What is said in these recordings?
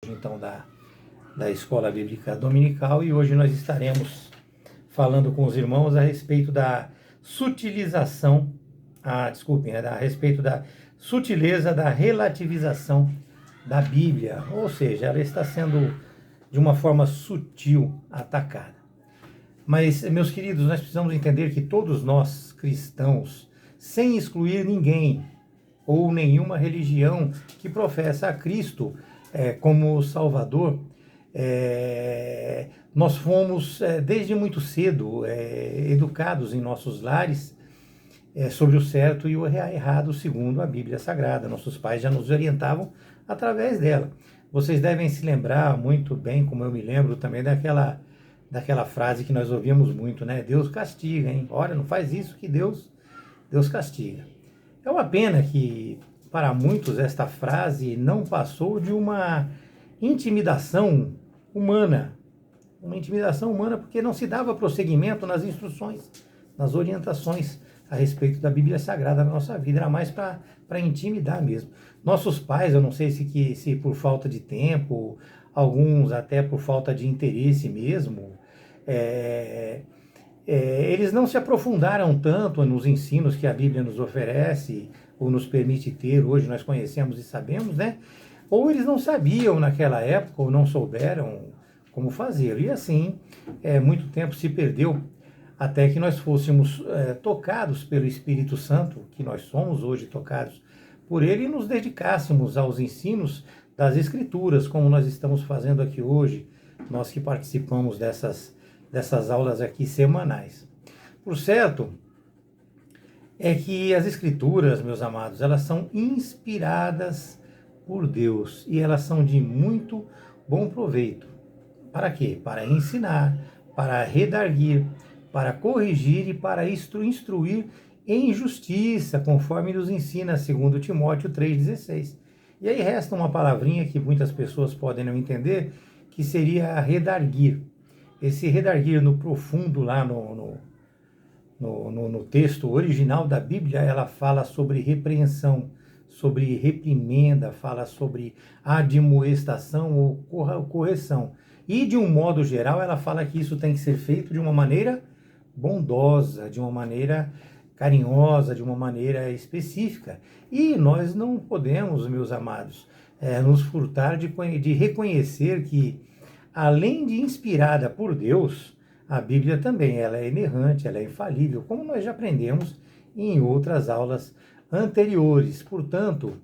Então da Escola Bíblica Dominical, e hoje nós estaremos falando com os irmãos a respeito da sutilização, a respeito da sutileza da relativização da Bíblia, ou seja, ela está sendo de uma forma sutil atacada. Mas, meus queridos, nós precisamos entender que todos nós cristãos, sem excluir ninguém ou nenhuma religião que professa a Cristo como Salvador, nós fomos desde muito cedo educados em nossos lares sobre o certo e o errado segundo a Bíblia Sagrada. Nossos pais já nos orientavam através dela. Vocês devem se lembrar muito bem, como eu me lembro também, daquela frase que nós ouvíamos muito, né? Deus castiga, hein? Olha, não faz isso que Deus castiga. É uma pena que, para muitos, esta frase não passou de uma intimidação humana. Uma intimidação humana porque não se dava prosseguimento nas instruções, nas orientações a respeito da Bíblia Sagrada na nossa vida. Era mais para intimidar mesmo. Nossos pais, eu não sei se por falta de tempo, alguns até por falta de interesse mesmo, eles não se aprofundaram tanto nos ensinos que a Bíblia nos oferece ou nos permite ter. Hoje nós conhecemos e sabemos, né? Ou eles não sabiam naquela época ou não souberam como fazer. E assim, muito tempo se perdeu até que nós fôssemos tocados pelo Espírito Santo, que nós somos hoje tocados por ele, e nos dedicássemos aos ensinos das Escrituras, como nós estamos fazendo aqui hoje, nós que participamos dessas aulas aqui semanais. Por certo, é que as Escrituras, meus amados, elas são inspiradas por Deus e elas são de muito bom proveito. Para quê? Para ensinar, para redarguir, para corrigir e para instruir em justiça, conforme nos ensina 2 Timóteo 3,16. E aí resta uma palavrinha que muitas pessoas podem não entender, que seria redarguir. Esse redarguir no profundo, lá no texto original da Bíblia, ela fala sobre repreensão, sobre reprimenda, fala sobre admoestação ou correção. E, de um modo geral, ela fala que isso tem que ser feito de uma maneira bondosa, de uma maneira carinhosa, de uma maneira específica. E nós não podemos, meus amados, nos furtar de reconhecer que, além de inspirada por Deus, a Bíblia também ela é inerrante, ela é infalível, como nós já aprendemos em outras aulas anteriores. Portanto,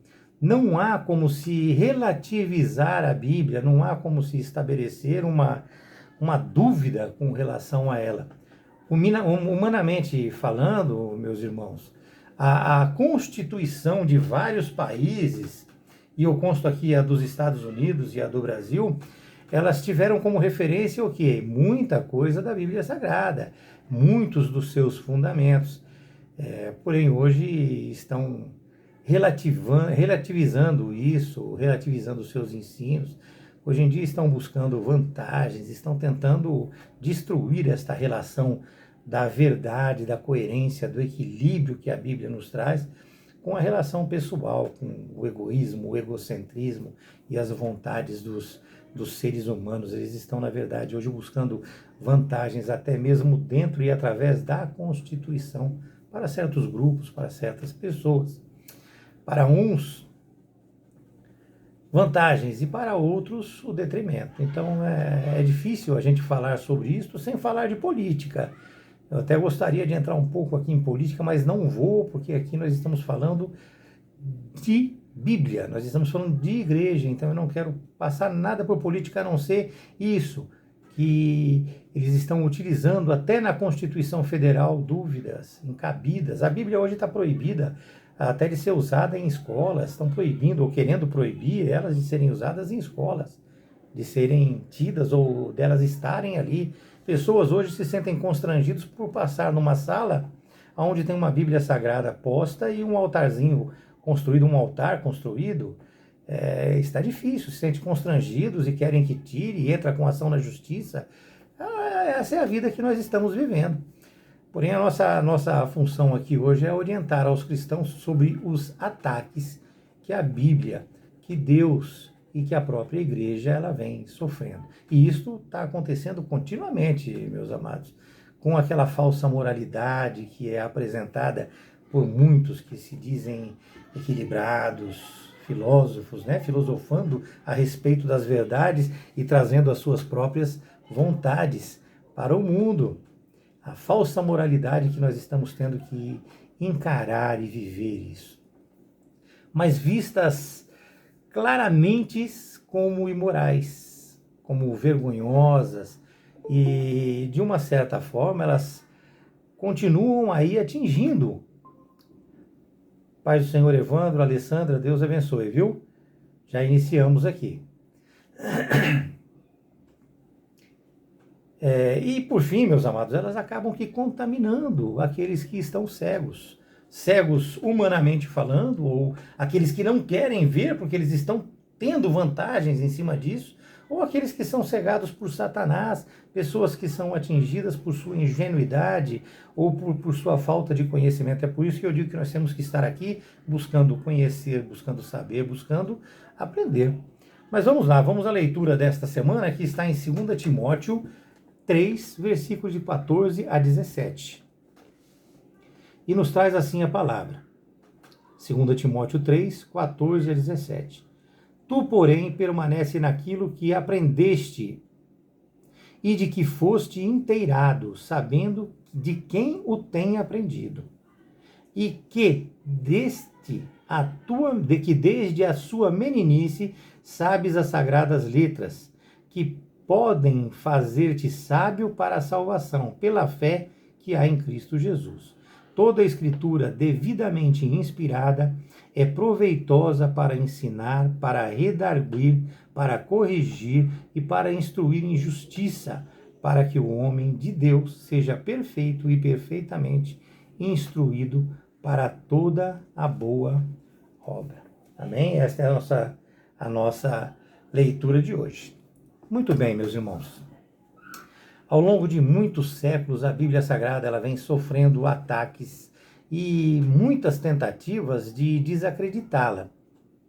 não há como se relativizar a Bíblia, não há como se estabelecer uma dúvida com relação a ela. Humanamente falando, meus irmãos, a constituição de vários países, e eu consto aqui a dos Estados Unidos e a do Brasil, elas tiveram como referência o quê? Muita coisa da Bíblia Sagrada, muitos dos seus fundamentos. Porém, hoje estão relativizando isso, relativizando os seus ensinos. Hoje em dia estão buscando vantagens, estão tentando destruir esta relação da verdade, da coerência, do equilíbrio que a Bíblia nos traz com a relação pessoal, com o egoísmo, o egocentrismo e as vontades dos seres humanos. Eles estão, na verdade, hoje buscando vantagens até mesmo dentro e através da Constituição para certos grupos, para certas pessoas. Para uns, vantagens, e para outros o detrimento. Então é difícil a gente falar sobre isso sem falar de política. Eu até gostaria de entrar um pouco aqui em política, mas não vou, porque aqui nós estamos falando de Bíblia, nós estamos falando de igreja, então eu não quero passar nada por política a não ser isso, que eles estão utilizando até na Constituição Federal dúvidas incabidas. A Bíblia hoje está proibida até de ser usada em escolas, estão proibindo ou querendo proibir elas de serem usadas em escolas, de serem tidas ou delas estarem ali. Pessoas hoje se sentem constrangidos por passar numa sala onde tem uma Bíblia Sagrada posta e um altarzinho construído, um altar construído. Está difícil, se sentem constrangidos e querem que tire, e entra com ação na justiça. Essa é a vida que nós estamos vivendo. Porém, a nossa função aqui hoje é orientar aos cristãos sobre os ataques que a Bíblia, que Deus e que a própria igreja ela vem sofrendo. E isso está acontecendo continuamente, meus amados, com aquela falsa moralidade que é apresentada por muitos que se dizem equilibrados, filósofos, né, filosofando a respeito das verdades e trazendo as suas próprias vontades para o mundo. A falsa moralidade que nós estamos tendo que encarar e viver isso. Mas vistas claramente como imorais, como vergonhosas, e de uma certa forma elas continuam aí atingindo. Pai do Senhor Evandro, Alessandra, Deus abençoe, viu? Já iniciamos aqui. E por fim, meus amados, elas acabam que contaminando aqueles que estão cegos. Cegos humanamente falando, ou aqueles que não querem ver porque eles estão tendo vantagens em cima disso, ou aqueles que são cegados por Satanás, pessoas que são atingidas por sua ingenuidade ou por sua falta de conhecimento. É por isso que eu digo que nós temos que estar aqui buscando conhecer, buscando saber, buscando aprender. Mas vamos lá, vamos à leitura desta semana, que está em 2 Timóteo 3, versículos de 14 a 17. E nos traz assim a palavra. 2 Timóteo 3, 14 a 17. Tu, porém, permanece naquilo que aprendeste e de que foste inteirado, sabendo de quem o tem aprendido, e que desde a sua meninice sabes as sagradas letras, que podem fazer-te sábio para a salvação, pela fé que há em Cristo Jesus. Toda a Escritura devidamente inspirada é proveitosa para ensinar, para redarguir, para corrigir e para instruir em justiça, para que o homem de Deus seja perfeito e perfeitamente instruído para toda a boa obra. Amém? Esta é a nossa leitura de hoje. Muito bem, meus irmãos. Ao longo de muitos séculos, a Bíblia Sagrada ela vem sofrendo ataques e muitas tentativas de desacreditá-la.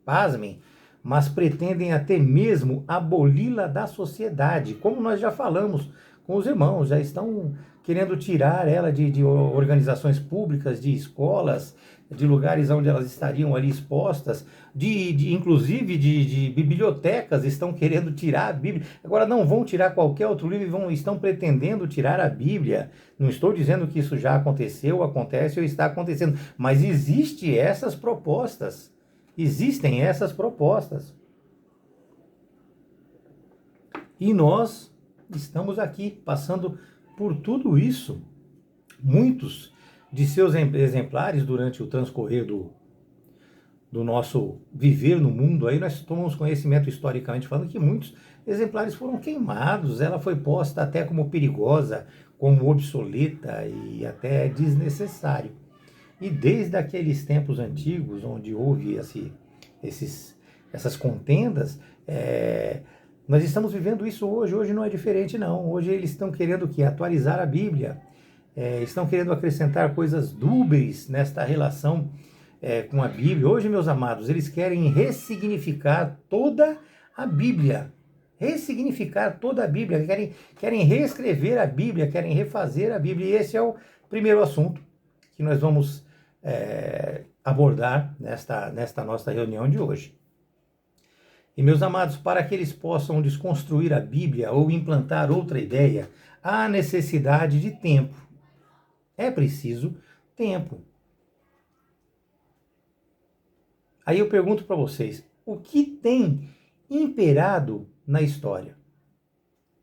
Pasmem, mas pretendem até mesmo aboli-la da sociedade, como nós já falamos com os irmãos, já estão querendo tirar ela de organizações públicas, de escolas, de lugares onde elas estariam ali expostas, inclusive de bibliotecas, estão querendo tirar a Bíblia. Agora não vão tirar qualquer outro livro, estão pretendendo tirar a Bíblia. Não estou dizendo que isso já aconteceu, acontece ou está acontecendo, mas existem essas propostas. Existem essas propostas. E nós estamos aqui passando por tudo isso. Muitos de seus exemplares durante o transcorrer do nosso viver no mundo, aí nós tomamos conhecimento historicamente falando que muitos exemplares foram queimados, ela foi posta até como perigosa, como obsoleta e até desnecessário. E desde aqueles tempos antigos, onde houve essas contendas, nós estamos vivendo isso hoje. Hoje não é diferente, não. Hoje eles estão querendo o quê? Atualizar a Bíblia. Estão querendo acrescentar coisas dúbeis nesta relação com a Bíblia. Hoje, meus amados, eles querem ressignificar toda a Bíblia. Ressignificar toda a Bíblia. Querem reescrever a Bíblia, querem refazer a Bíblia. E esse é o primeiro assunto que nós vamos abordar nesta nossa reunião de hoje. E, meus amados, para que eles possam desconstruir a Bíblia ou implantar outra ideia, há necessidade de tempo. É preciso tempo. Aí eu pergunto para vocês, o que tem imperado na história?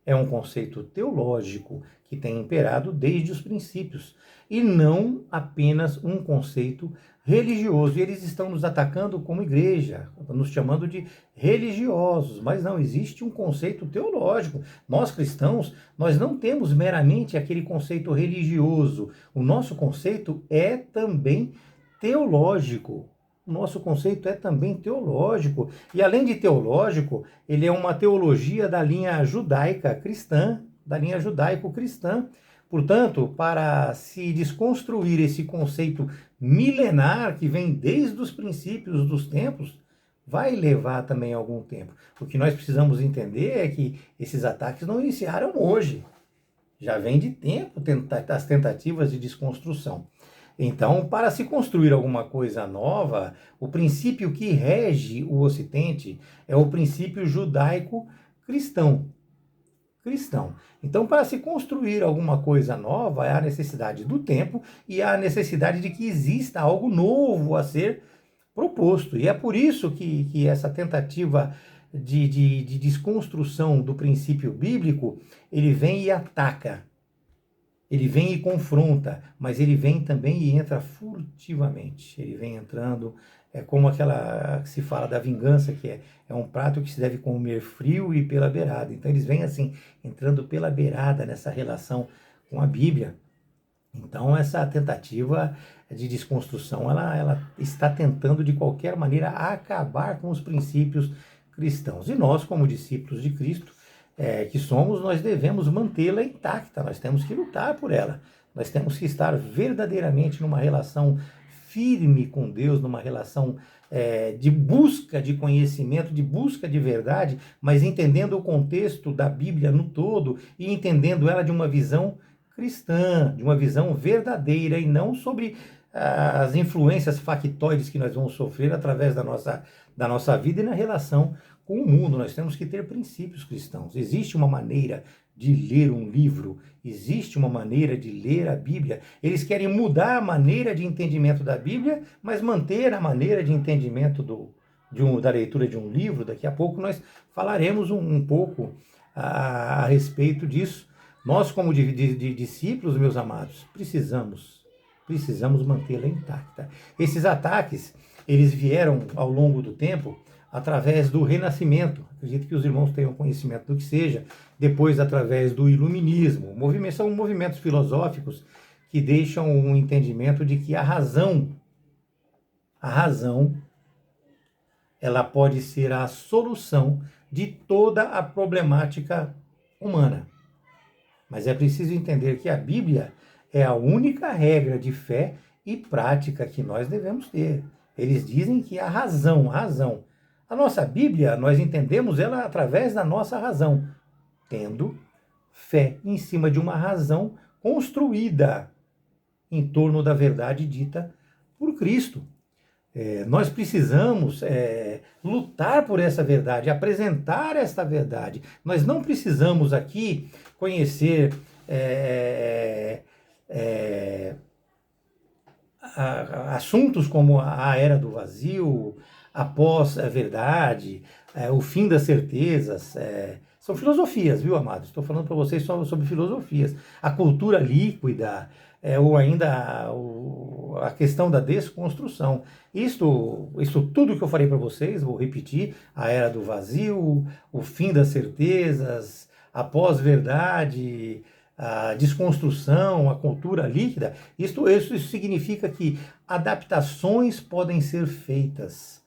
É um conceito teológico que tem imperado desde os princípios, e não apenas um conceito religioso. E eles estão nos atacando como igreja, nos chamando de religiosos, mas não, existe um conceito teológico. Nós cristãos, nós não temos meramente aquele conceito religioso. O nosso conceito é também teológico. O nosso conceito é também teológico. E além de teológico, ele é uma teologia da linha judaica cristã, da linha judaico-cristã. Portanto, para se desconstruir esse conceito milenar que vem desde os princípios dos tempos, vai levar também algum tempo. O que nós precisamos entender é que esses ataques não iniciaram hoje. Já vem de tempo as tentativas de desconstrução. Então, para se construir alguma coisa nova, o princípio que rege o Ocidente é o princípio judaico-cristão. Então, para se construir alguma coisa nova, há a necessidade do tempo e há a necessidade de que exista algo novo a ser proposto. E é por isso que essa tentativa de desconstrução do princípio bíblico, ele vem e ataca. Ele vem e confronta, mas ele vem também e entra furtivamente. Ele vem entrando, é como aquela que se fala da vingança, que é um prato que se deve comer frio e pela beirada. Então eles vêm assim, entrando pela beirada nessa relação com a Bíblia. Então essa tentativa de desconstrução, ela está tentando de qualquer maneira acabar com os princípios cristãos. E nós, como discípulos de Cristo, que somos, nós devemos mantê-la intacta, nós temos que lutar por ela, nós temos que estar verdadeiramente numa relação firme com Deus, numa relação de busca de conhecimento, de busca de verdade, mas entendendo o contexto da Bíblia no todo e entendendo ela de uma visão cristã, de uma visão verdadeira e não sobre as influências factoides que nós vamos sofrer através da nossa vida e na relação com o mundo. Nós temos que ter princípios cristãos. Existe uma maneira de ler um livro, existe uma maneira de ler a Bíblia. Eles querem mudar a maneira de entendimento da Bíblia, mas manter a maneira de entendimento da leitura de um livro. Daqui a pouco nós falaremos um pouco a respeito disso. Nós, como discípulos, meus amados, precisamos mantê-la intacta. Esses ataques, eles vieram ao longo do tempo através do Renascimento. Acredito que os irmãos tenham conhecimento do que seja. Depois, através do Iluminismo. São movimentos filosóficos que deixam um entendimento de que a razão, ela pode ser a solução de toda a problemática humana. Mas é preciso entender que a Bíblia é a única regra de fé e prática que nós devemos ter. Eles dizem que a razão. A nossa Bíblia, nós entendemos ela através da nossa razão, tendo fé em cima de uma razão construída em torno da verdade dita por Cristo. Nós precisamos lutar por essa verdade, apresentar esta verdade. Nós não precisamos aqui conhecer assuntos como a era do vazio, após a verdade, o fim das certezas. São filosofias, viu, amados? Estou falando para vocês só sobre filosofias. A cultura líquida, ou ainda a questão da desconstrução. Isso tudo que eu falei para vocês, vou repetir: a era do vazio, o fim das certezas, a pós-verdade, a desconstrução, a cultura líquida. Isso significa que adaptações podem ser feitas,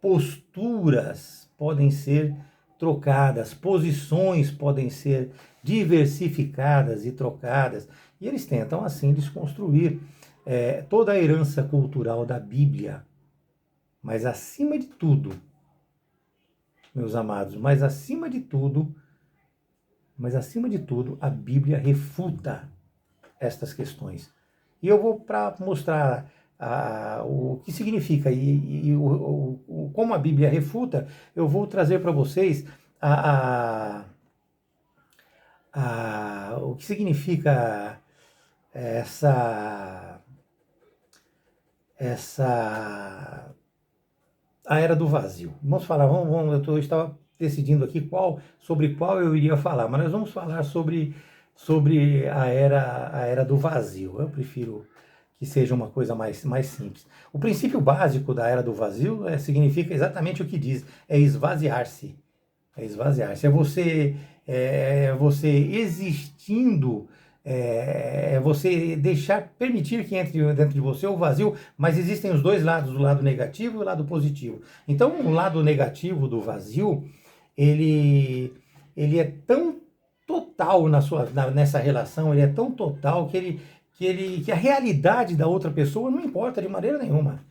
posturas podem ser trocadas, posições podem ser diversificadas e trocadas. E eles tentam, assim, desconstruir toda a herança cultural da Bíblia. Mas, acima de tudo, meus amados, acima de tudo, a Bíblia refuta estas questões. E eu vou, para mostrar o que significa e como a Bíblia refuta, eu vou trazer para vocês o que significa a era do vazio. Vamos falar, eu estava decidindo aqui sobre qual eu iria falar, mas nós vamos falar sobre a era do vazio. Eu prefiro que seja uma coisa mais simples. O princípio básico da era do vazio significa exatamente o que diz: é esvaziar-se. É esvaziar-se. É você existindo, é você permitir que entre dentro de você o vazio, mas existem os dois lados, o lado negativo e o lado positivo. Então, o lado negativo do vazio, ele é tão total nessa relação, ele é tão total que a realidade da outra pessoa não importa de maneira nenhuma.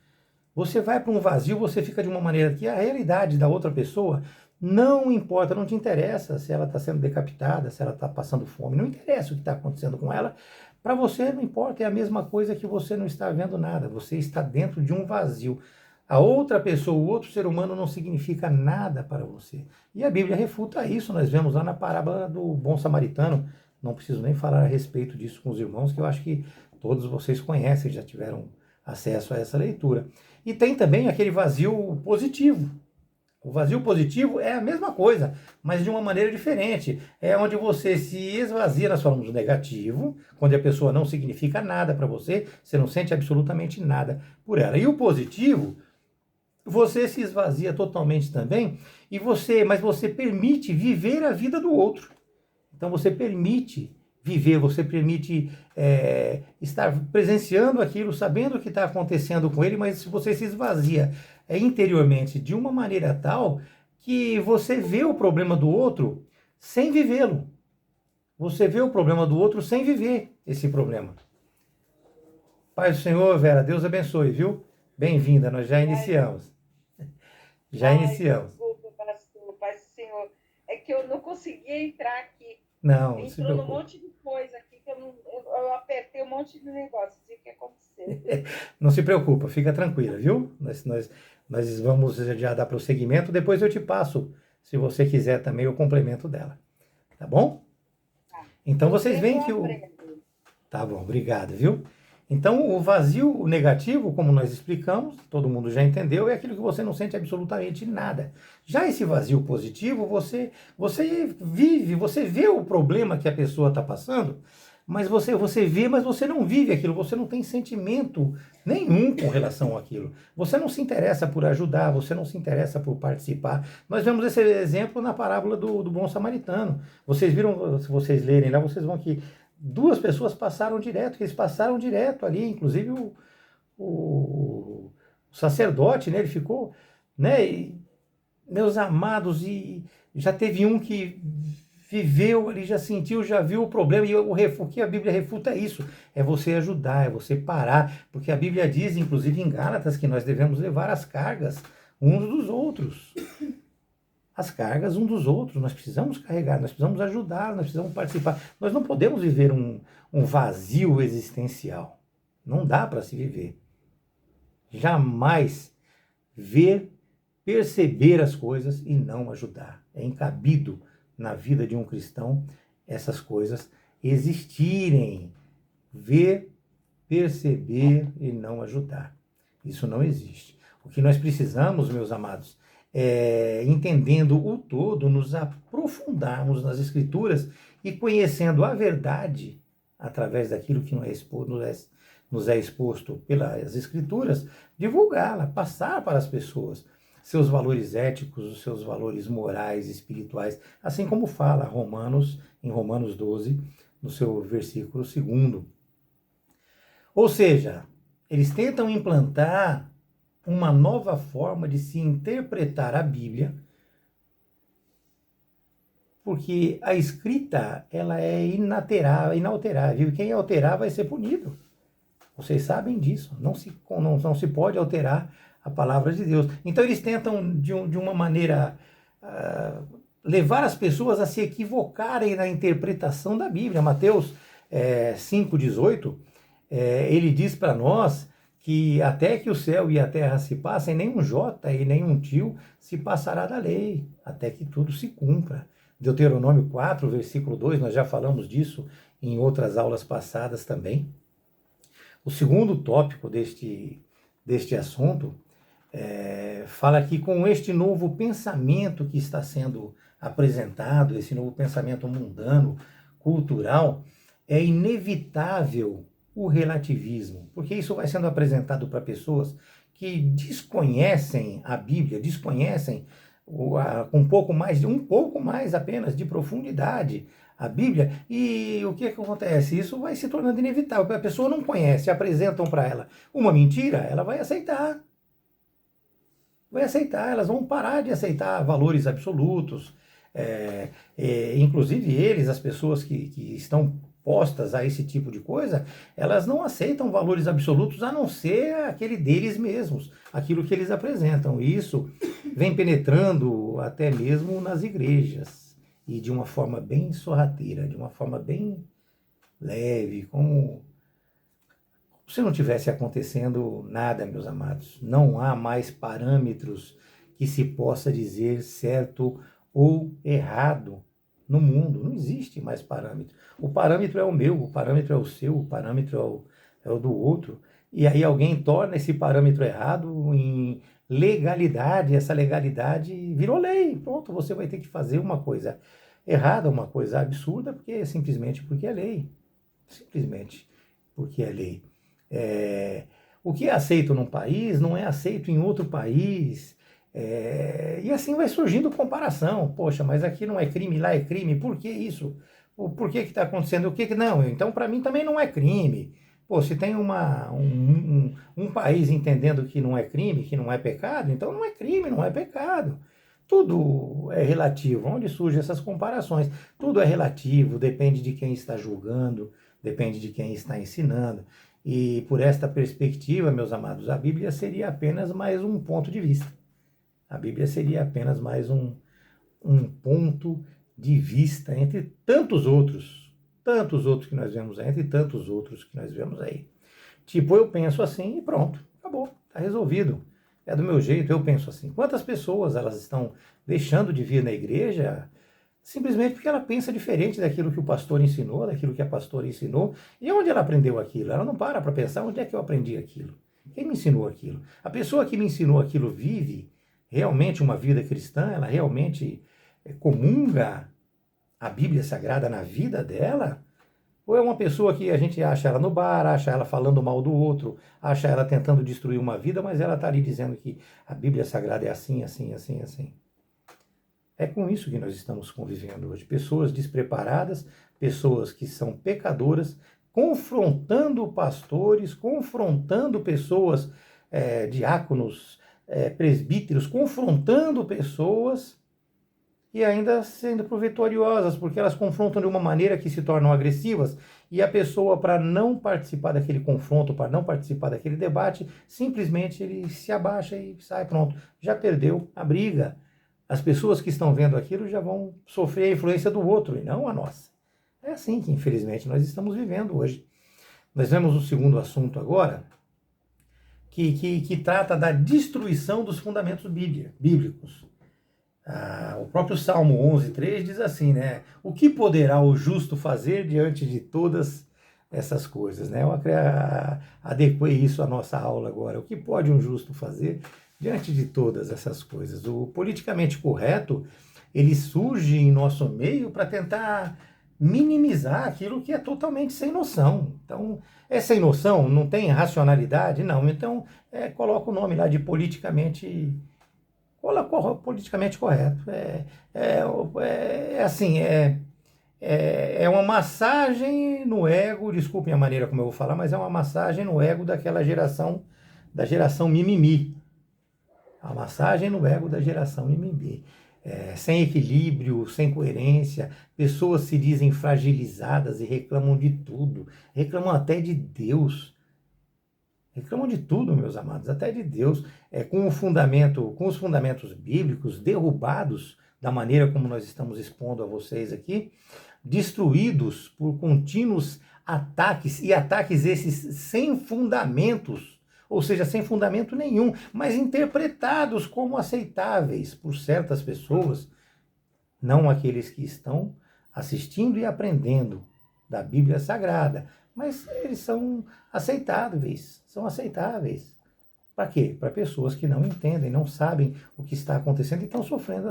Você vai para um vazio, você fica de uma maneira que a realidade da outra pessoa não importa, não te interessa se ela está sendo decapitada, se ela está passando fome, não interessa o que está acontecendo com ela. Para você não importa, é a mesma coisa que você não está vendo nada, você está dentro de um vazio. A outra pessoa, o outro ser humano não significa nada para você. E a Bíblia refuta isso, nós vemos lá na parábola do bom samaritano. Não preciso nem falar a respeito disso com os irmãos, que eu acho que todos vocês conhecem, já tiveram acesso a essa leitura. E tem também aquele vazio positivo. O vazio positivo é a mesma coisa, mas de uma maneira diferente. É onde você se esvazia, nós falamos do negativo, quando a pessoa não significa nada para você, você não sente absolutamente nada por ela. E o positivo, você se esvazia totalmente também, mas você permite viver a vida do outro. Então você permite viver, você permite estar presenciando aquilo, sabendo o que está acontecendo com ele, mas se você se esvazia interiormente de uma maneira tal que você vê o problema do outro sem vivê-lo. Você vê o problema do outro sem viver esse problema. Pai do Senhor, Vera, Deus abençoe, viu? Bem-vinda, nós já iniciamos. Já iniciamos. Desculpa, pastor, Pai do Senhor. É que eu não conseguia entrar aqui. Não, se Entrou num preocupe. monte de coisa aqui que eu apertei um monte de negócio. Não sei o que aconteceu. Não se preocupa, fica tranquila, viu? Nós vamos já dar prosseguimento, depois eu te passo, se você quiser também, o complemento dela. Tá bom? Tá. Então No vocês tempo veem eu que o. aprendo. Tá bom, obrigado, viu? Então o vazio negativo, como nós explicamos, todo mundo já entendeu, é aquilo que você não sente absolutamente nada. Já esse vazio positivo, você vive, você vê o problema que a pessoa está passando, mas você vê, mas você não vive aquilo, você não tem sentimento nenhum com relação àquilo. Você não se interessa por ajudar, você não se interessa por participar. Nós vemos esse exemplo na parábola do bom samaritano. Vocês viram, se vocês lerem lá, vocês vão que duas pessoas passaram direto, que eles passaram direto ali, inclusive o sacerdote, né, ele ficou, né, meus amados, e já teve um que viveu, ele já sentiu, já viu o problema, e o que a Bíblia refuta é isso, é você ajudar, é você parar, porque a Bíblia diz, inclusive em Gálatas, que nós devemos levar as cargas uns dos outros. As cargas um dos outros, nós precisamos carregar, nós precisamos ajudar, nós precisamos participar. Nós não podemos viver um vazio existencial. Não dá para se viver. Jamais ver, perceber as coisas e não ajudar. É incabido na vida de um cristão essas coisas existirem. Ver, perceber e não ajudar. Isso não existe. O que nós precisamos, meus amados, entendendo o todo, nos aprofundarmos nas Escrituras e conhecendo a verdade através daquilo que nos é exposto pelas Escrituras, divulgá-la, passar para as pessoas seus valores éticos, os seus valores morais, espirituais, assim como fala em Romanos 12, no seu versículo 2º. Ou seja, eles tentam implantar uma nova forma de se interpretar a Bíblia, porque a escrita ela é inalterável, e quem alterar vai ser punido. Vocês sabem disso, não se pode alterar a palavra de Deus. Então eles tentam, de uma maneira, levar as pessoas a se equivocarem na interpretação da Bíblia. Mateus 5,18, ele diz para nós que até que o céu e a terra se passem, nenhum jota e nenhum tio se passará da lei, até que tudo se cumpra. Deuteronômio 4, versículo 2, nós já falamos disso em outras aulas passadas também. O segundo tópico deste assunto fala que com este novo pensamento que está sendo apresentado, esse novo pensamento mundano, cultural, é inevitável o relativismo, porque isso vai sendo apresentado para pessoas que desconhecem a Bíblia, desconhecem com um pouco mais apenas de profundidade a Bíblia, e o que acontece? Isso vai se tornando inevitável, porque a pessoa não conhece, apresentam para ela uma mentira, ela vai aceitar. Elas vão parar de aceitar valores absolutos, inclusive as pessoas que estão postas a esse tipo de coisa, elas não aceitam valores absolutos a não ser aquele deles mesmos, aquilo que eles apresentam. E isso vem penetrando até mesmo nas igrejas, e de uma forma bem sorrateira, de uma forma bem leve, como se não tivesse acontecendo nada, meus amados. Não há mais parâmetros que se possa dizer certo ou errado no mundo. Não existe mais parâmetro. O parâmetro é o meu, o parâmetro é o seu, o parâmetro é o do outro. E aí alguém torna esse parâmetro errado em legalidade, essa legalidade virou lei. Pronto, você vai ter que fazer uma coisa errada, uma coisa absurda, simplesmente porque é lei. Simplesmente porque é lei. O que é aceito num país não é aceito em outro país. E assim vai surgindo comparação. Poxa, mas aqui não é crime, lá é crime. Por que isso? Por que está acontecendo? O que não? Então, para mim, também não é crime. Pô, se tem um país entendendo que não é crime, que não é pecado, então não é crime, não é pecado. Tudo é relativo. Onde surgem essas comparações? Tudo é relativo, depende de quem está julgando, depende de quem está ensinando. E por esta perspectiva, meus amados, a Bíblia seria apenas mais um ponto de vista. A Bíblia seria apenas mais um ponto de vista entre tantos outros que nós vemos aí, entre tantos outros que nós vemos aí. Tipo, eu penso assim e pronto, acabou, está resolvido. É do meu jeito, eu penso assim. Quantas pessoas elas estão deixando de vir na igreja simplesmente porque ela pensa diferente daquilo que o pastor ensinou, daquilo que a pastora ensinou. E onde ela aprendeu aquilo? Ela não para pensar onde é que eu aprendi aquilo. Quem me ensinou aquilo? A pessoa que me ensinou aquilo vive realmente uma vida cristã? Ela realmente comunga a Bíblia Sagrada na vida dela? Ou é uma pessoa que a gente acha ela no bar, acha ela falando mal do outro, acha ela tentando destruir uma vida, mas ela está ali dizendo que a Bíblia Sagrada é assim, assim, assim, assim. É com isso que nós estamos convivendo hoje. Pessoas despreparadas, pessoas que são pecadoras, confrontando pastores, confrontando pessoas, diáconos, presbíteros, confrontando pessoas e ainda sendo vitoriosas, porque elas confrontam de uma maneira que se tornam agressivas, e a pessoa, para não participar daquele confronto, para não participar daquele debate, simplesmente ele se abaixa e sai, pronto, já perdeu a briga. As pessoas que estão vendo aquilo já vão sofrer a influência do outro e não a nossa. É assim que, infelizmente, nós estamos vivendo hoje. Nós vemos o segundo assunto agora, que trata da destruição dos fundamentos bíblicos. O próprio Salmo 11:3 diz assim, né? O que poderá o justo fazer diante de todas essas coisas, né? Eu adequei isso à nossa aula agora. O que pode um justo fazer diante de todas essas coisas? O politicamente correto, ele surge em nosso meio para tentar minimizar aquilo que é totalmente sem noção. Então, é sem noção? Não tem racionalidade? Não. Então, coloca o nome lá de politicamente correto. É uma massagem no ego, desculpem a maneira como eu vou falar, mas é uma massagem no ego daquela geração, da geração mimimi. A massagem no ego da geração mimimi. Sem equilíbrio, sem coerência, pessoas se dizem fragilizadas e reclamam de tudo, reclamam até de Deus. Reclamam de tudo, meus amados, até de Deus, com os fundamentos bíblicos derrubados da maneira como nós estamos expondo a vocês aqui, destruídos por contínuos ataques, e ataques esses sem fundamentos, ou seja, sem fundamento nenhum, mas interpretados como aceitáveis por certas pessoas, não aqueles que estão assistindo e aprendendo da Bíblia Sagrada, mas eles são aceitáveis. Para quê? Para pessoas que não entendem, não sabem o que está acontecendo e estão sofrendo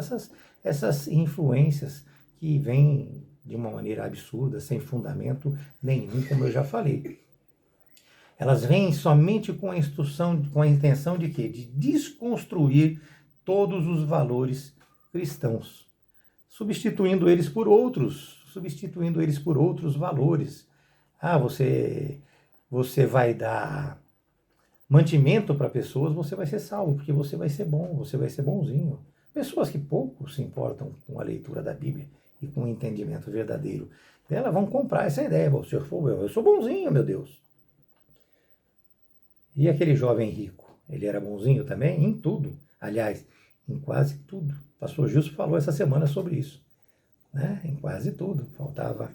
essas influências que vêm de uma maneira absurda, sem fundamento nenhum, como eu já falei. Elas vêm somente com a intenção de quê? De desconstruir todos os valores cristãos, substituindo eles por outros valores. Você vai dar mantimento para pessoas, você vai ser salvo, porque você vai ser bom, você vai ser bonzinho. Pessoas que pouco se importam com a leitura da Bíblia, e com o entendimento verdadeiro dela vão comprar essa ideia. Se eu for, eu sou bonzinho, meu Deus. E aquele jovem rico, ele era bonzinho também em tudo. Aliás, em quase tudo. O pastor Gilson falou essa semana sobre isso. Né? Em quase tudo. Faltava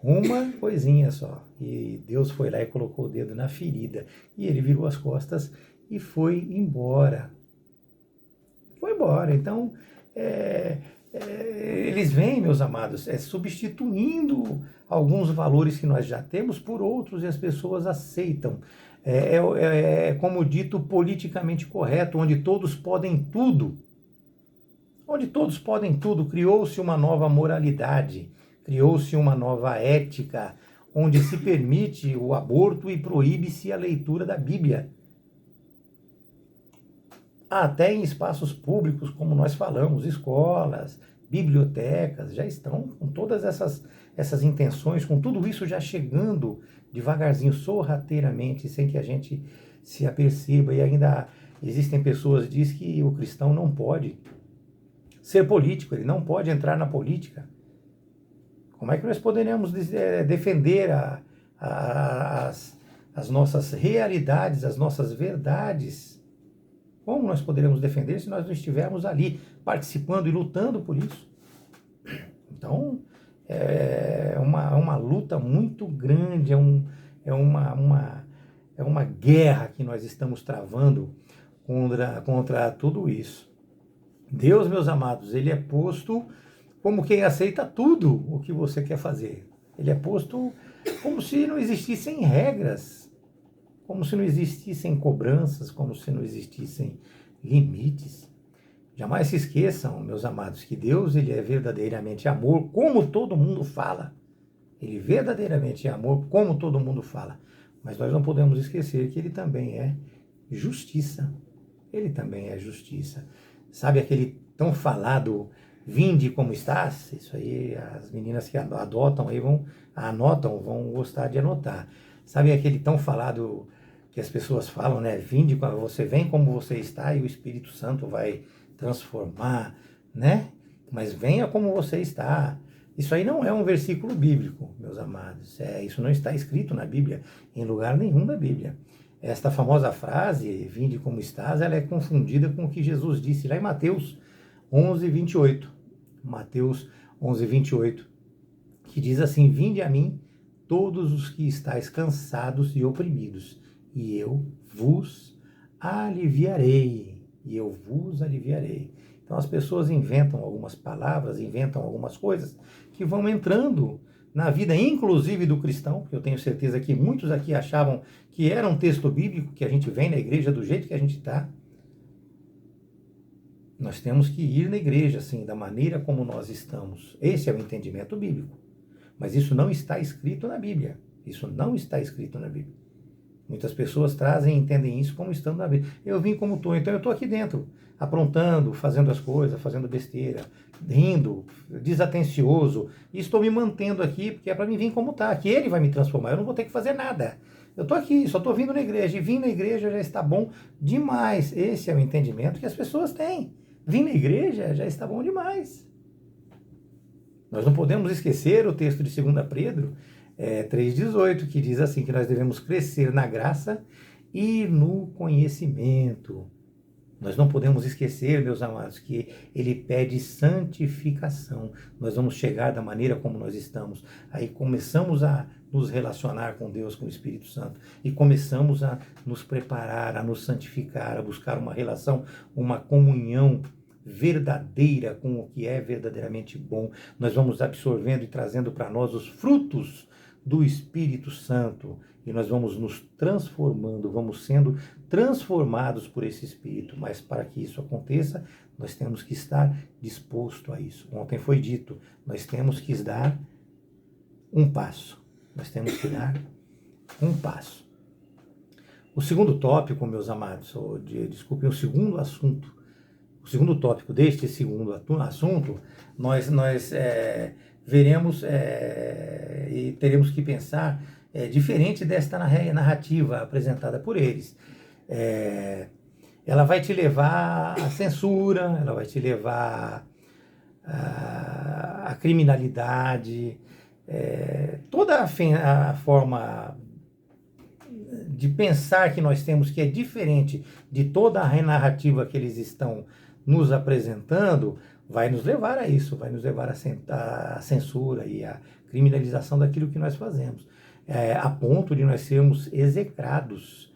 uma coisinha só. E Deus foi lá e colocou o dedo na ferida. E ele virou as costas e foi embora. Foi embora. Então, eles vêm, meus amados, substituindo alguns valores que nós já temos por outros e as pessoas aceitam. Como dito, politicamente correto, onde todos podem tudo. Onde todos podem tudo, criou-se uma nova moralidade, criou-se uma nova ética, onde se permite o aborto e proíbe-se a leitura da Bíblia. Até em espaços públicos, como nós falamos, escolas, bibliotecas, já estão com todas essas intenções, com tudo isso já chegando devagarzinho, sorrateiramente, sem que a gente se aperceba. E ainda existem pessoas que dizem que o cristão não pode ser político, ele não pode entrar na política. Como é que nós poderemos defender as nossas realidades, as nossas verdades? Como nós poderemos defender se nós não estivermos ali participando e lutando por isso? Então, é uma luta muito grande, é uma guerra que nós estamos travando contra tudo isso. Deus, meus amados, ele é posto como quem aceita tudo o que você quer fazer. Ele é posto como se não existissem regras, como se não existissem cobranças, como se não existissem limites. Jamais se esqueçam, meus amados, que Deus ele é verdadeiramente amor, como todo mundo fala. Ele verdadeiramente é amor, como todo mundo fala. Mas nós não podemos esquecer que ele também é justiça. Ele também é justiça. Sabe aquele tão falado, vinde como estás? Isso aí, as meninas que anotam vão gostar de anotar. Sabe aquele tão falado que as pessoas falam, né? Vinde, você vem como você está e o Espírito Santo vai transformar, né? Mas venha como você está. Isso aí não é um versículo bíblico, meus amados. Isso não está escrito na Bíblia, em lugar nenhum da Bíblia. Esta famosa frase, vinde como estás, ela é confundida com o que Jesus disse lá em Mateus 11, 28. Mateus 11, 28, que diz assim, vinde a mim todos os que estáis cansados e oprimidos, e eu vos aliviarei. E eu vos aliviarei. Então as pessoas inventam algumas palavras, inventam algumas coisas que vão entrando na vida, inclusive do cristão, porque eu tenho certeza que muitos aqui achavam que era um texto bíblico, que a gente vem na igreja do jeito que a gente está. Nós temos que ir na igreja, assim, da maneira como nós estamos. Esse é o entendimento bíblico. Mas isso não está escrito na Bíblia. Isso não está escrito na Bíblia. Muitas pessoas trazem e entendem isso como estando na Bíblia. Eu vim como estou, então eu estou aqui dentro, aprontando, fazendo as coisas, fazendo besteira, rindo, desatencioso, e estou me mantendo aqui, porque é para mim vir como está, que ele vai me transformar, eu não vou ter que fazer nada. Eu estou aqui, só estou vindo na igreja, e vir na igreja já está bom demais. Esse é o entendimento que as pessoas têm. Vir na igreja já está bom demais. Nós não podemos esquecer o texto de 2 Pedro 3,18, que diz assim, que nós devemos crescer na graça e no conhecimento. Nós não podemos esquecer, meus amados, que ele pede santificação. Nós vamos chegar da maneira como nós estamos. Aí começamos a nos relacionar com Deus, com o Espírito Santo. E começamos a nos preparar, a nos santificar, a buscar uma relação, uma comunhão verdadeira com o que é verdadeiramente bom. Nós vamos absorvendo e trazendo para nós os frutos do Espírito Santo. E nós vamos nos transformando, vamos sendo transformados por esse Espírito. Mas para que isso aconteça, nós temos que estar disposto a isso. Ontem foi dito, nós temos que dar um passo. Nós temos que dar um passo. O segundo tópico, meus amados, desculpem, o segundo assunto, o segundo tópico deste segundo assunto, nós veremos e teremos que pensar diferente desta narrativa apresentada por eles. Ela vai te levar à censura, ela vai te levar a criminalidade, toda a forma de pensar que nós temos, que é diferente de toda a narrativa que eles estão nos apresentando, vai nos levar a isso, vai nos levar à censura e à criminalização daquilo que nós fazemos, a ponto de nós sermos execrados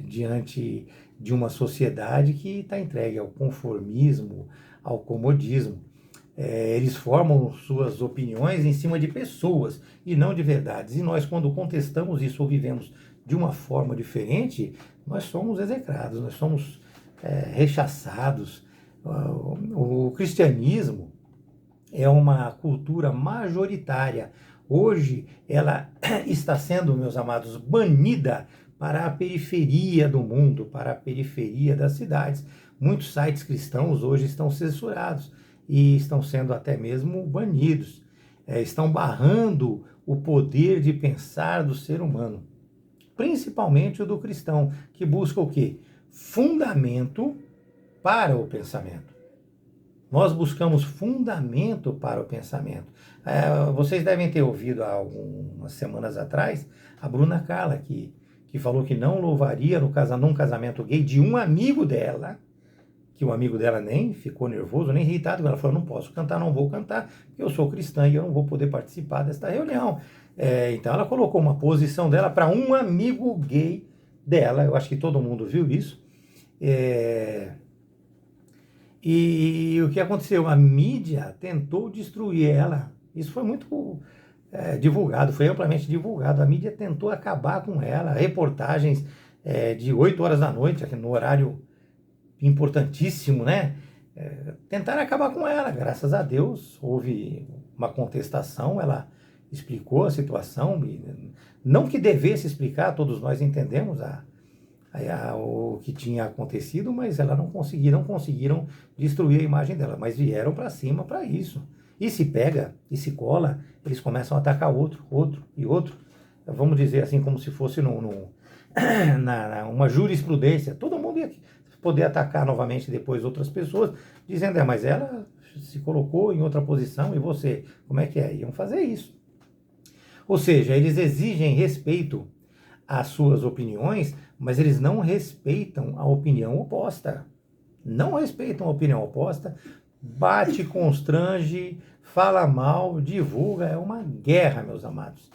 diante de uma sociedade que está entregue ao conformismo, ao comodismo. Eles formam suas opiniões em cima de pessoas e não de verdades. E nós, quando contestamos isso ou vivemos de uma forma diferente, nós somos execrados, nós somos rechaçados. O cristianismo é uma cultura majoritária. Hoje ela está sendo, meus amados, banida para a periferia do mundo, para a periferia das cidades. Muitos sites cristãos hoje estão censurados e estão sendo até mesmo banidos. Estão barrando o poder de pensar do ser humano, principalmente o do cristão, que busca o quê? Fundamento para o pensamento. Nós buscamos fundamento para o pensamento. Vocês devem ter ouvido há algumas semanas atrás a Bruna Carla, que falou que não louvaria num casamento gay de um amigo dela, que o amigo dela nem ficou nervoso, nem irritado. Ela falou, não posso cantar, não vou cantar, porque eu sou cristã e eu não vou poder participar desta reunião. Então ela colocou uma posição dela para um amigo gay dela. Eu acho que todo mundo viu isso. E o que aconteceu? A mídia tentou destruir ela. Isso foi muito divulgado, foi amplamente divulgado. A mídia tentou acabar com ela. Reportagens de 8 horas da noite, no horário importantíssimo, né? Tentaram acabar com ela. Graças a Deus houve uma contestação, ela explicou a situação, não que devesse explicar, todos nós entendemos o que tinha acontecido, mas ela não conseguiram destruir a imagem dela, mas vieram para cima para isso. E se pega, e se cola, eles começam a atacar outro e outro. Vamos dizer assim, como se fosse uma jurisprudência. Todo mundo ia poder atacar novamente depois outras pessoas, dizendo, mas ela se colocou em outra posição e você, como é que é? Iam fazer isso. Ou seja, eles exigem respeito às suas opiniões, mas eles não respeitam a opinião oposta. Não respeitam a opinião oposta, bate, constrange, fala mal, divulga, é uma guerra, meus amados.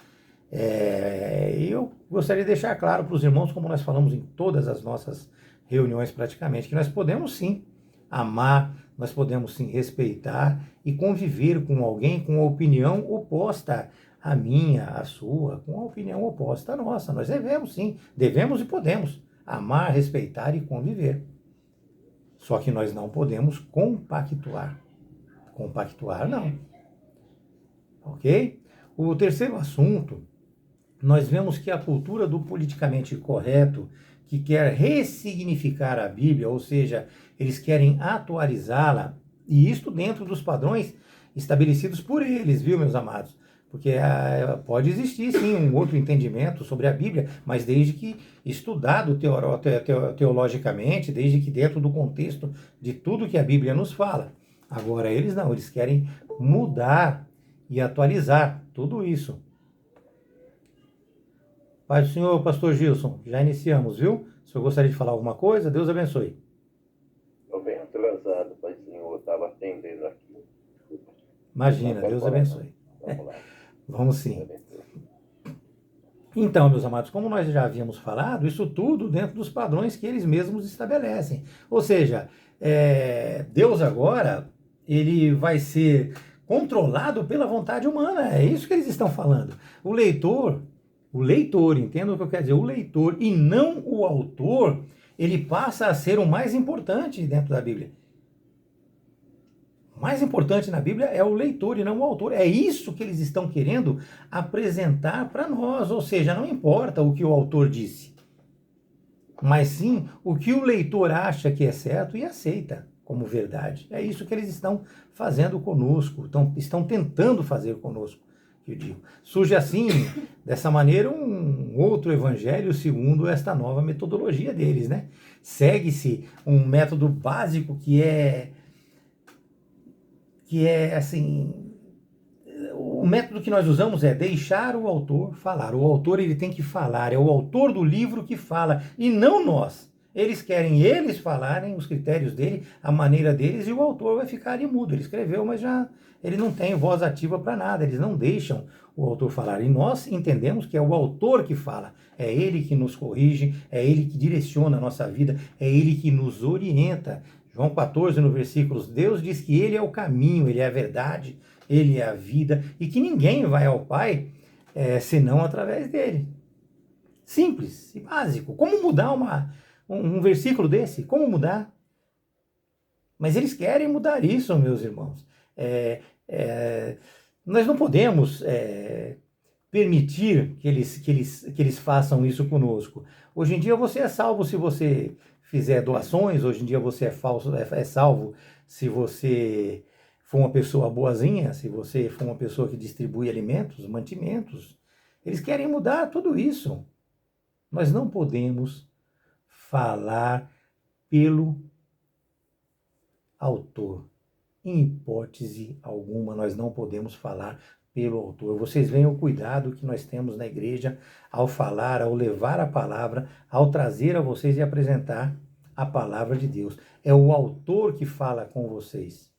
Eu gostaria de deixar claro para os irmãos, como nós falamos em todas as nossas reuniões praticamente, que nós podemos sim amar, nós podemos sim respeitar e conviver com alguém com a opinião oposta à minha, à sua, com a opinião oposta à nossa. Nós devemos sim, devemos e podemos amar, respeitar e conviver. Só que nós não podemos compactuar. Compactuar não. Ok? O terceiro assunto, nós vemos que a cultura do politicamente correto, que quer ressignificar a Bíblia, ou seja, eles querem atualizá-la, e isto dentro dos padrões estabelecidos por eles, viu, meus amados? Porque pode existir, sim, um outro entendimento sobre a Bíblia, mas desde que estudado teologicamente, desde que dentro do contexto de tudo que a Bíblia nos fala. Agora, eles não, eles querem mudar e atualizar tudo isso. Pai do Senhor, pastor Gilson, já iniciamos, viu? Se eu gostaria de falar alguma coisa, Deus abençoe. Estou bem atrasado, Pai do Senhor, estava atendendo aqui. Imagina, Deus abençoe. Vamos lá. Vamos sim. Então, meus amados, como nós já havíamos falado, isso tudo dentro dos padrões que eles mesmos estabelecem. Ou seja, Deus agora, ele vai ser controlado pela vontade humana. É isso que eles estão falando. O leitor, entenda o que eu quero dizer, o leitor e não o autor, ele passa a ser o mais importante dentro da Bíblia. O mais importante na Bíblia é o leitor e não o autor. É isso que eles estão querendo apresentar para nós. Ou seja, não importa o que o autor disse, mas sim o que o leitor acha que é certo e aceita como verdade. É isso que eles estão fazendo conosco, estão tentando fazer conosco, que eu digo. Surge assim, dessa maneira, um outro evangelho segundo esta nova metodologia deles, né? Segue-se um método básico que é que é assim, o método que nós usamos é deixar o autor falar. O autor ele tem que falar, é o autor do livro que fala, e não nós. Eles querem eles falarem, os critérios dele, a maneira deles, e o autor vai ficar ali mudo. Ele escreveu, mas já ele não tem voz ativa para nada, eles não deixam o autor falar. E nós entendemos que é o autor que fala, é ele que nos corrige, é ele que direciona a nossa vida, é ele que nos orienta. João 14, no versículo, Deus diz que ele é o caminho, ele é a verdade, ele é a vida, e que ninguém vai ao Pai senão através dele. Simples e básico. Como mudar um versículo desse? Como mudar? Mas eles querem mudar isso, meus irmãos. Nós não podemos permitir que eles façam isso conosco. Hoje em dia você é salvo se você fizer doações, hoje em dia você é salvo se você for uma pessoa boazinha, se você for uma pessoa que distribui alimentos, mantimentos. Eles querem mudar tudo isso. Nós não podemos falar pelo autor. Em hipótese alguma, nós não podemos falar pelo autor. Vocês veem o cuidado que nós temos na igreja ao falar, ao levar a palavra, ao trazer a vocês e apresentar a palavra de Deus. É o autor que fala com vocês.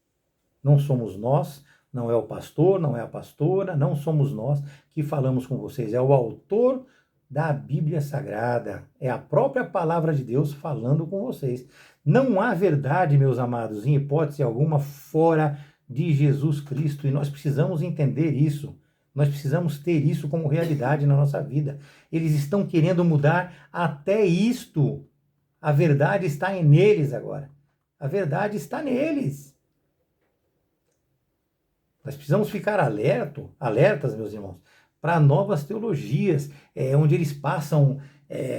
Não somos nós, não é o pastor, não é a pastora, não somos nós que falamos com vocês. É o autor da Bíblia Sagrada. É a própria palavra de Deus falando com vocês. Não há verdade, meus amados, em hipótese alguma, fora de Jesus Cristo. E nós precisamos entender isso. Nós precisamos ter isso como realidade na nossa vida. Eles estão querendo mudar até isto. A verdade está neles agora. A verdade está neles. Nós precisamos ficar alertas, meus irmãos, para novas teologias, onde eles passam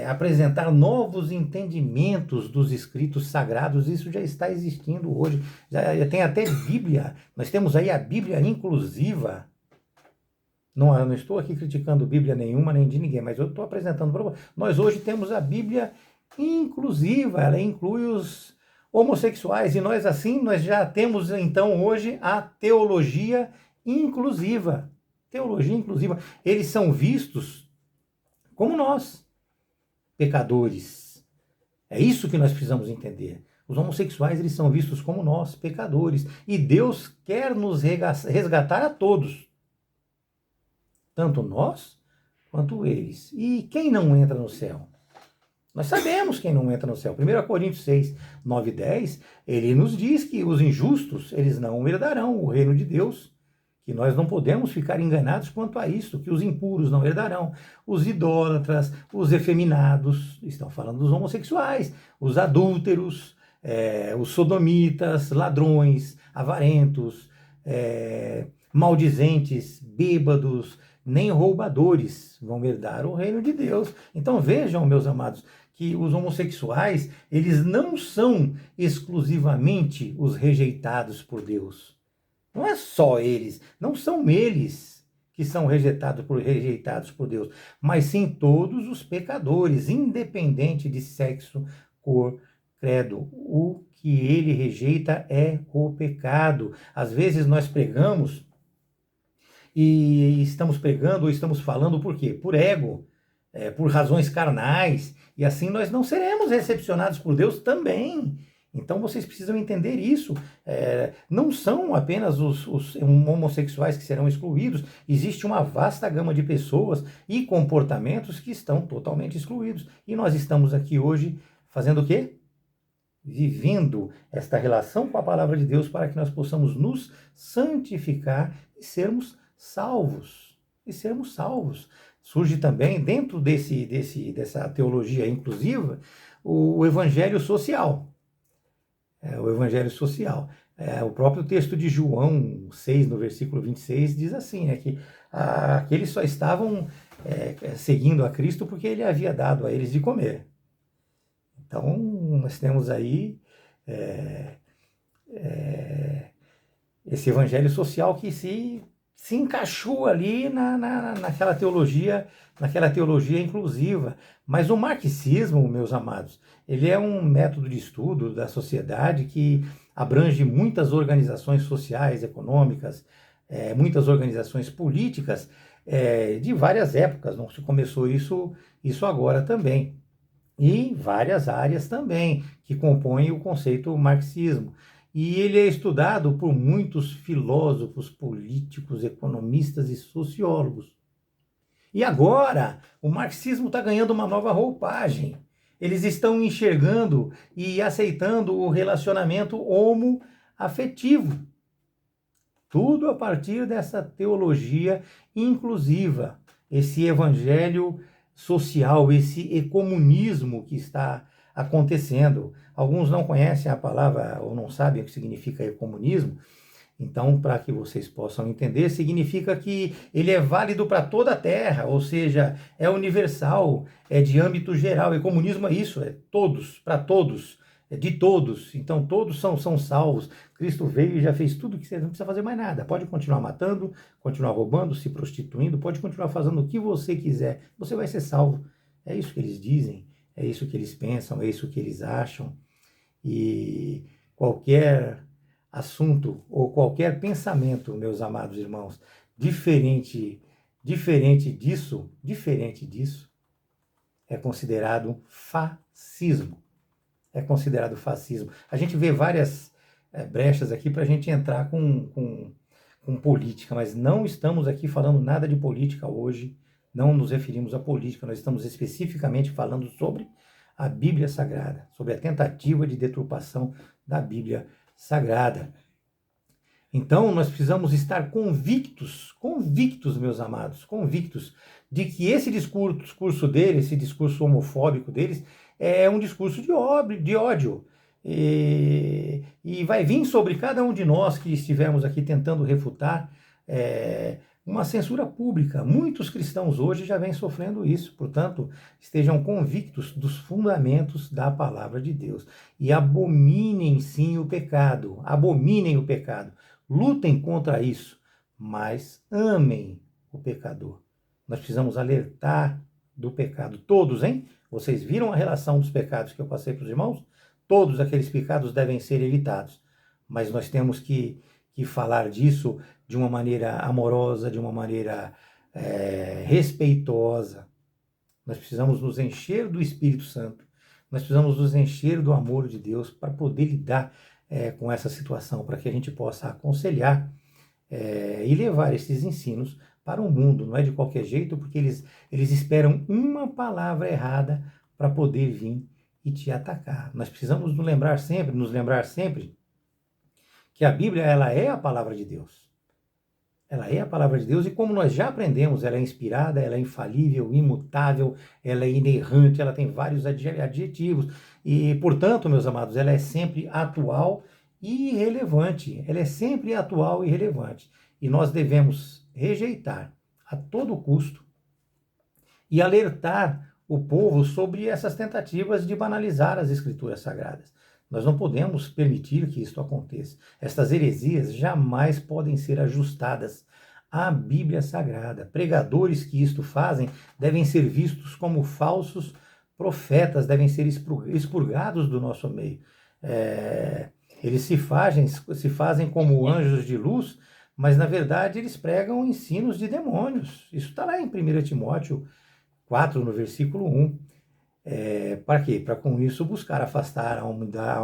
a apresentar novos entendimentos dos escritos sagrados. Isso já está existindo hoje. Já tem até Bíblia. Nós temos aí a Bíblia inclusiva. Eu não estou aqui criticando Bíblia nenhuma, nem de ninguém, mas eu estou apresentando para vocês. Nós hoje temos a Bíblia inclusiva, ela inclui os homossexuais, e nós já temos então hoje a teologia inclusiva. Teologia inclusiva. Eles são vistos como nós, pecadores. É isso que nós precisamos entender. Os homossexuais, eles são vistos como nós, pecadores. E Deus quer nos resgatar a todos. Tanto nós, quanto eles. E quem não entra no céu? Nós sabemos quem não entra no céu. 1 Coríntios 6, 9 e 10, ele nos diz que os injustos, eles não herdarão o reino de Deus, que nós não podemos ficar enganados quanto a isso, que os impuros não herdarão, os idólatras, os efeminados, estão falando dos homossexuais, os adúlteros, os sodomitas, ladrões, avarentos, maldizentes, bêbados, nem roubadores vão herdar o reino de Deus. Então vejam, meus amados, que os homossexuais, eles não são exclusivamente os rejeitados por Deus. Não é só eles, não são eles que são rejeitados por Deus, mas sim todos os pecadores, independente de sexo, cor, credo. O que ele rejeita é o pecado. Às vezes nós pregamos e estamos pregando ou estamos falando por quê? Por ego, por razões carnais, e assim nós não seremos recepcionados por Deus também. Então vocês precisam entender isso. Não são apenas os homossexuais que serão excluídos, existe uma vasta gama de pessoas e comportamentos que estão totalmente excluídos. E nós estamos aqui hoje fazendo o quê? Vivendo esta relação com a palavra de Deus para que nós possamos nos santificar e sermos salvos. Surge também, dentro dessa teologia inclusiva, o evangelho social. O evangelho social. O próprio texto de João 6, no versículo 26, diz assim, que aqueles só estavam seguindo a Cristo porque ele havia dado a eles de comer. Então, nós temos aí esse evangelho social que se encaixou ali naquela teologia inclusiva. Mas o marxismo, meus amados, ele é um método de estudo da sociedade que abrange muitas organizações sociais, econômicas, muitas organizações políticas de várias épocas. Não se começou isso agora também. E várias áreas também que compõem o conceito marxismo. E ele é estudado por muitos filósofos, políticos, economistas e sociólogos. E agora, o marxismo está ganhando uma nova roupagem. Eles estão enxergando e aceitando o relacionamento homoafetivo. Tudo a partir dessa teologia inclusiva, esse evangelho social, esse ecumenismo que está acontecendo. Alguns não conhecem a palavra ou não sabem o que significa ecumenismo. Então, para que vocês possam entender, significa que ele é válido para toda a Terra, ou seja, é universal, é de âmbito geral. E comunismo é isso, é todos, para todos, é de todos. Então, todos são salvos. Cristo veio e já fez tudo que você não precisa fazer mais nada. Pode continuar matando, continuar roubando, se prostituindo, pode continuar fazendo o que você quiser. Você vai ser salvo. É isso que eles dizem, é isso que eles pensam, é isso que eles acham. E qualquer assunto ou qualquer pensamento, meus amados irmãos, diferente disso, é considerado fascismo. É considerado fascismo. A gente vê várias brechas aqui para a gente entrar com política, mas não estamos aqui falando nada de política hoje, não nos referimos à política, nós estamos especificamente falando sobre a Bíblia Sagrada, sobre a tentativa de deturpação da Bíblia Sagrada. Então, nós precisamos estar convictos, meus amados, convictos de que esse discurso deles, esse discurso homofóbico deles, é um discurso de ódio. E vai vir sobre cada um de nós que estivermos aqui tentando refutar uma censura pública. Muitos cristãos hoje já vêm sofrendo isso, portanto, estejam convictos dos fundamentos da palavra de Deus. E abominem sim o pecado, lutem contra isso, mas amem o pecador. Nós precisamos alertar do pecado. Todos, hein? Vocês viram a relação dos pecados que eu passei para os irmãos? Todos aqueles pecados devem ser evitados, mas nós temos que falar disso de uma maneira amorosa, de uma maneira respeitosa. Nós precisamos nos encher do Espírito Santo, nós precisamos nos encher do amor de Deus para poder lidar com essa situação, para que a gente possa aconselhar e levar esses ensinos para o mundo. Não é de qualquer jeito, porque eles esperam uma palavra errada para poder vir e te atacar. Nós precisamos nos lembrar sempre que a Bíblia ela é a palavra de Deus. Ela é a palavra de Deus e como nós já aprendemos, ela é inspirada, ela é infalível, imutável, ela é inerrante, ela tem vários adjetivos e, portanto, meus amados, ela é sempre atual e relevante. Ela é sempre atual e relevante. E nós devemos rejeitar a todo custo e alertar o povo sobre essas tentativas de banalizar as Escrituras Sagradas. Nós não podemos permitir que isso aconteça. Estas heresias jamais podem ser ajustadas à Bíblia Sagrada. Pregadores que isto fazem devem ser vistos como falsos profetas, devem ser expurgados do nosso meio. Eles se fazem como anjos de luz, mas na verdade eles pregam ensinos de demônios. Isso está lá em 1 Timóteo 4, no versículo 1. Para quê? Para com isso buscar afastar a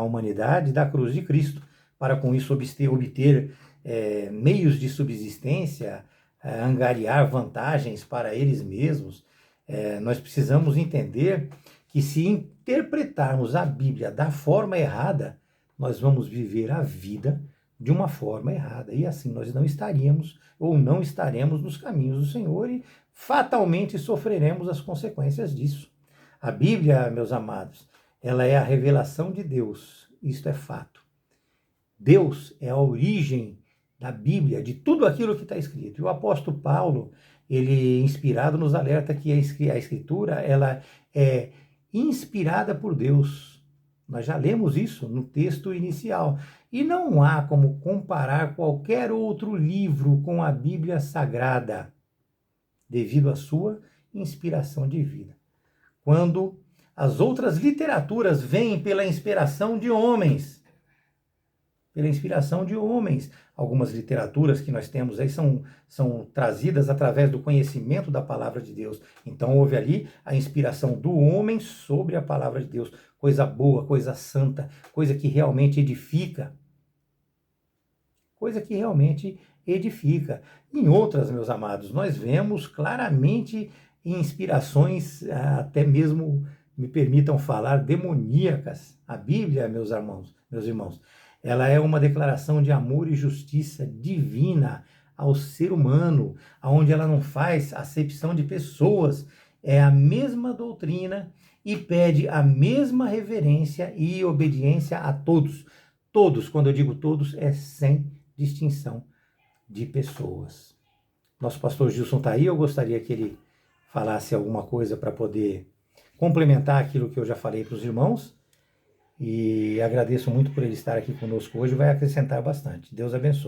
humanidade da cruz de Cristo, para com isso obter meios de subsistência, angariar vantagens para eles mesmos. Nós precisamos entender que se interpretarmos a Bíblia da forma errada, nós vamos viver a vida de uma forma errada. E assim nós não estaremos nos caminhos do Senhor e fatalmente sofreremos as consequências disso. A Bíblia, meus amados, ela é a revelação de Deus. Isto é fato. Deus é a origem da Bíblia, de tudo aquilo que está escrito. E o apóstolo Paulo, ele inspirado, nos alerta que a Escritura ela é inspirada por Deus. Nós já lemos isso no texto inicial. E não há como comparar qualquer outro livro com a Bíblia Sagrada, devido à sua inspiração divina. Quando as outras literaturas vêm pela inspiração de homens, pela inspiração de homens. Algumas literaturas que nós temos aí são trazidas através do conhecimento da palavra de Deus. Então houve ali a inspiração do homem sobre a palavra de Deus. Coisa boa, coisa santa, coisa que realmente edifica. Coisa que realmente edifica. Em outras, meus amados, nós vemos claramente inspirações, até mesmo, me permitam falar, demoníacas. A Bíblia, meus irmãos, ela é uma declaração de amor e justiça divina ao ser humano, onde ela não faz acepção de pessoas, é a mesma doutrina e pede a mesma reverência e obediência a todos. Todos, quando eu digo todos, é sem distinção de pessoas. Nosso pastor Gilson está aí, eu gostaria que ele falasse alguma coisa para poder complementar aquilo que eu já falei para os irmãos, e agradeço muito por ele estar aqui conosco hoje, vai acrescentar bastante. Deus abençoe.